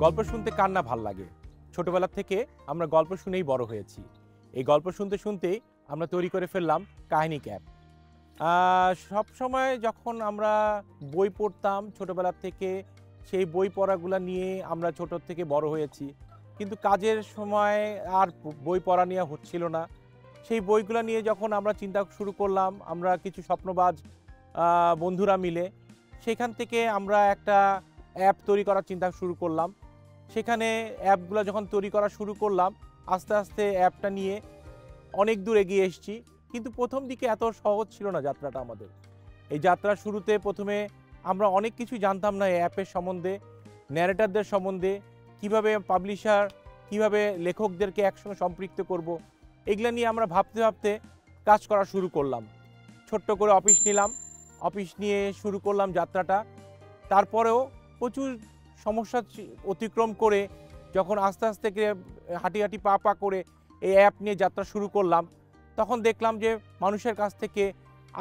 গল্প শুনতে কার না ভাল লাগে। ছোটবেলা থেকে আমরা গল্প শুনেই বড় হয়েছি। এই গল্প শুনতে শুনতেই আমরা তৈরি করে ফেললাম কাহিনিক অ্যাপ। সবসময় যখন আমরা বই পড়তাম ছোটবেলা থেকে, সেই বই পড়াগুলো নিয়ে আমরা ছোট থেকে বড় হয়েছি, কিন্তু কাজের সময় আর বই পড়া নিয়ে হচ্ছিল না। সেই বইগুলো নিয়ে যখন আমরা চিন্তা শুরু করলাম, আমরা কিছু স্বপ্নবাজ বন্ধুরা মিলে, সেখান থেকে আমরা একটা অ্যাপ তৈরি করার চিন্তা শুরু করলাম। সেখানে অ্যাপগুলো যখন তৈরি করা শুরু করলাম, আস্তে আস্তে অ্যাপটা নিয়ে অনেক দূর এগিয়ে এসেছি। কিন্তু প্রথম দিকে এত সহজ ছিল না যাত্রাটা আমাদের। এই যাত্রা শুরুতে প্রথমে আমরা অনেক কিছু জানতাম না এই অ্যাপের সম্বন্ধে, ন্যারেটরদের সম্বন্ধে, কিভাবে পাবলিশার, কিভাবে লেখকদেরকে একসঙ্গে সম্পৃক্ত করব, এগুলো নিয়ে আমরা ভাবতে ভাবতে কাজ করা শুরু করলাম। ছোট্ট করে অফিস নিলাম, অফিস নিয়ে শুরু করলাম যাত্রাটা। তারপরেও প্রচুর সমস্যা অতিক্রম করে যখন আস্তে আস্তে হাঁটি হাঁটি পা পা করে এই অ্যাপ নিয়ে যাত্রা শুরু করলাম, তখন দেখলাম যে মানুষের কাছ থেকে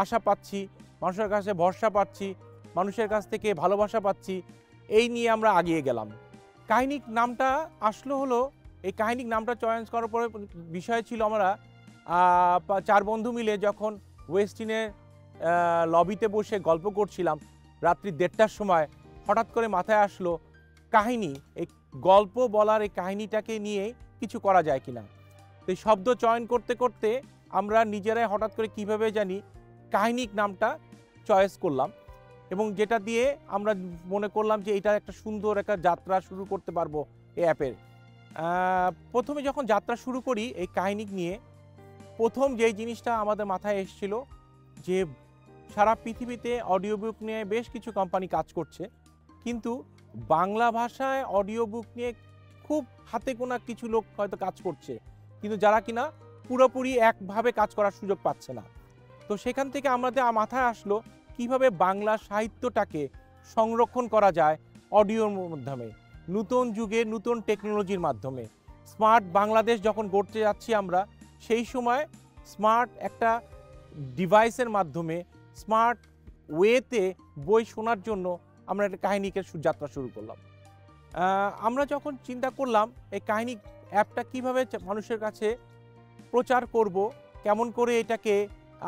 আশা পাচ্ছি, মানুষের কাছে ভরসা পাচ্ছি, মানুষের কাছ থেকে ভালোবাসা পাচ্ছি। এই নিয়ে আমরা আগিয়ে গেলাম। কাহিনিক নামটা আসলো হলো, এই কাহিনিক নামটা চয়েস করার পরে বিষয় ছিল আমরা 4 বন্ধু মিলে যখন ওয়েস্টিনের লবিতে বসে গল্প করছিলাম রাত্রি 1:30টার সময়, হঠাৎ করে মাথায় আসলো কাহিনী, এই গল্প বলার এই কাহিনীটাকে নিয়ে কিছু করা যায় কিনা। তো এই শব্দ চয়ন করতে করতে আমরা নিজেরাই হঠাৎ করে কিভাবে জানি কাহিনিক নামটা চয়েস করলাম, এবং যেটা দিয়ে আমরা মনে করলাম যে এটা একটা সুন্দর একটা যাত্রা শুরু করতে পারবো এই অ্যাপের। প্রথমে যখন যাত্রা শুরু করি এই কাহিনিক নিয়ে, প্রথম যেই জিনিসটা আমাদের মাথায় এসেছিল যে সারা পৃথিবীতে অডিও বুক নিয়ে বেশ কিছু কোম্পানি কাজ করছে, কিন্তু বাংলা ভাষায় অডিও বুক নিয়ে খুব হাতে গোনা কিছু লোক হয়তো কাজ করছে, কিন্তু যারা কিনা পুরোপুরি একভাবে কাজ করার সুযোগ পাচ্ছে না। তো সেখান থেকে আমাদের মাথায় আসলো কিভাবে বাংলা সাহিত্যটাকে সংরক্ষণ করা যায় অডিওর মাধ্যমে, নতুন যুগে নতুন টেকনোলজির মাধ্যমে। স্মার্ট বাংলাদেশ যখন গড়তে যাচ্ছি আমরা, সেই সময় স্মার্ট একটা ডিভাইসের মাধ্যমে স্মার্ট ওয়েতে বই শোনার জন্য আমরা একটা কাহিনিকের যাত্রা শুরু করলাম। আমরা যখন চিন্তা করলাম এই কাহিনিক অ্যাপটা কিভাবে মানুষের কাছে প্রচার করব, কেমন করে এটাকে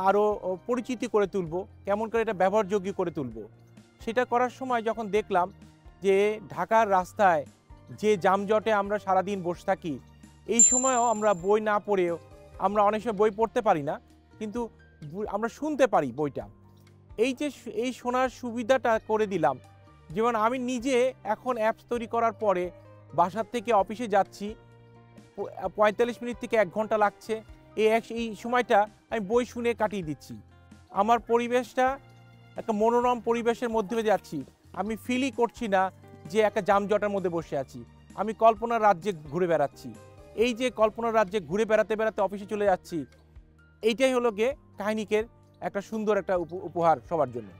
আরও পরিচিতি করে তুলব, কেমন করে এটা ব্যবহারযোগ্য করে তুলব, সেটা করার সময় যখন দেখলাম যে ঢাকার রাস্তায় যে যানজটে আমরা সারাদিন বসে থাকি, এই সময়ও আমরা বই না পড়েও, আমরা অনেক সময় বই পড়তে পারি না, কিন্তু আমরা শুনতে পারি বইটা। এই শোনার সুবিধাটা করে দিলাম। যেমন আমি নিজে এখন অ্যাপস তৈরি করার পরে বাসার থেকে অফিসে যাচ্ছি, 45 মিনিট থেকে 1 ঘন্টা লাগছে, এই সময়টা আমি বই শুনে কাটিয়ে দিচ্ছি। আমার পরিবেশটা একটা মনোরম পরিবেশের মধ্যে যাচ্ছি, আমি ফিলই করছি না যে একটা যানজটের মধ্যে বসে আছি, আমি কল্পনার রাজ্যে ঘুরে বেড়াচ্ছি। এই যে কল্পনার রাজ্যে ঘুরে বেড়াতে বেড়াতে অফিসে চলে যাচ্ছি, এইটাই হলো গিয়ে কাহিনিকের একটা সুন্দর একটা উপহার সবার জন্য।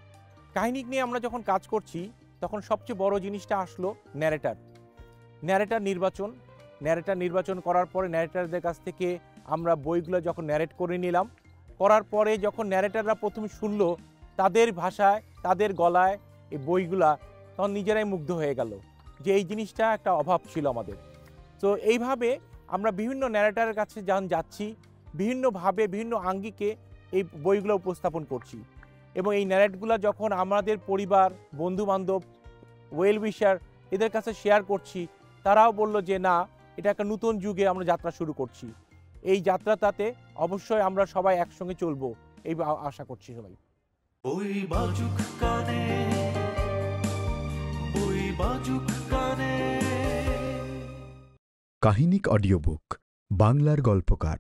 কাহিনিক নিয়ে আমরা যখন কাজ করছি, তখন সবচেয়ে বড় জিনিসটা আসলো ন্যারেটার নির্বাচন করার পরে ন্যারেটারদের কাছ থেকে আমরা বইগুলো যখন ন্যারেট করে নিলাম, করার পরে যখন ন্যারেটাররা প্রথমে শুনলো তাদের ভাষায়, তাদের গলায় এই বইগুলা, তখন নিজেরাই মুগ্ধ হয়ে গেল যে এই জিনিসটা একটা অভাব ছিল আমাদের। তো এইভাবে আমরা বিভিন্ন ন্যারেটারের কাছে যখন যাচ্ছি, বিভিন্নভাবে বিভিন্ন আঙ্গিকে এই বইগুলো উপস্থাপন করছি, এবং এই ন্যারেটগুলো যখন আমাদের পরিবার, বন্ধুবান্ধব, ওয়েল উইশার এদের কাছে শেয়ার করছি, তারাও বলল যে না, এটা একটা নতুন যুগে আমরা যাত্রা শুরু করছি। এই যাত্রাটাতে অবশ্যই আমরা সবাই একসঙ্গে চলবো, এই আশা করছি সবাই। বই বাজুক কানে, বই বাজুক কানে। কাহিনিক অডিও বুক, বাংলার গল্পকার।